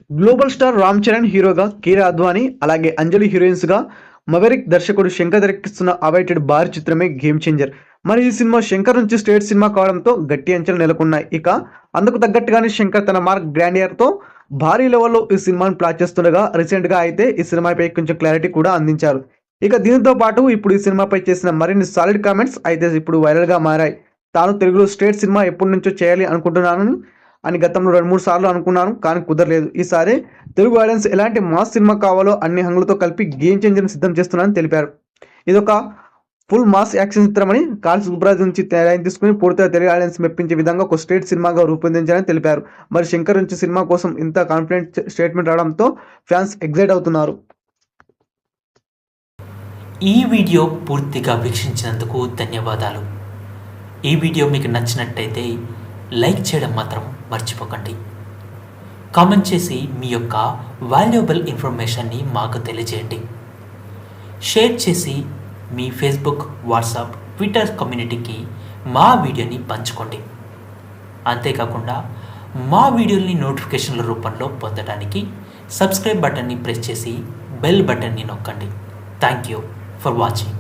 Global star Ram Charan హీరోగా, కీరా అద్వానీ అలాగే అంజలి హీరోయిన్స్గా, మవెరిక్ దర్శకుడు శంకర్ తెరకెక్కిస్తున్న అవైటెడ్ భారీ చిత్రమే గేమ్ చేంజర్. మరి ఈ సినిమా శంకర్ నుంచి స్టేట్ సినిమా కావడంతో గట్టి అంచనాలు నెలకొన్నాయి. ఇక అందుకు తగ్గట్టుగానే శంకర్ తన మార్క్ గ్రాండియర్తో భారీ లెవెల్లో ఈ సినిమాను ప్లాన్ చేస్తుండగా రీసెంట్గా అయితే ఈ సినిమాపై కొంచెం క్లారిటీ కూడా అందించారు. ఇక దీంతో పాటు ఇప్పుడు ఈ సినిమాపై చేసిన మరిన్ని సాలిడ్ కామెంట్స్ అయితే ఇప్పుడు వైరల్గా మారాయి. తాను తెలుగులో స్టేట్ సినిమా ఎప్పటి నుంచో చేయాలి అనుకుంటున్నాను అని గతంలో 2-3 సార్లు అనుకున్నాను, కానీ కుదరలేదు. ఈసారి తెలుగు ఆడియన్స్ ఎలాంటి మాస్ సినిమా కావాలో అన్ని హంగులతో కలిపి గేమ్ చేంజర్ని సిద్ధం చేస్తున్నానని తెలిపారు. ఇదొక ఫుల్ మాస్ యాక్షన్ చిత్రమని, కార్స్ గుబ్రాజ్ నుంచి తయారు తీసుకుని పూర్తిగా తెలుగు ఆడియన్స్ మెప్పించే విధంగా ఒక స్టేట్ సినిమాగా రూపొందించాలని తెలిపారు. మరి శంకర్ నుంచి సినిమా కోసం ఇంత కాన్ఫిడెంట్ స్టేట్మెంట్ రావడంతో ఫ్యాన్స్ ఎగ్జైట్ అవుతున్నారు. ఈ వీడియో పూర్తిగా వీక్షించినందుకు ధన్యవాదాలు. ఈ వీడియో మీకు నచ్చినట్టయితే లైక్ చేయడం మాత్రం మర్చిపోకండి. కామెంట్ చేసి మీ యొక్క వాల్యుబుల్ ఇన్ఫర్మేషన్ని మాకు తెలియజేయండి. షేర్ చేసి మీ ఫేస్బుక్, వాట్సాప్, ట్విట్టర్ కమ్యూనిటీకి మా వీడియోని పంచుకోండి. అంతేకాకుండా మా వీడియోని నోటిఫికేషన్ల రూపంలో పొందడానికి సబ్స్క్రైబ్ బటన్ని ప్రెస్ చేసి బెల్ బటన్ని నొక్కండి. Thank you for watching.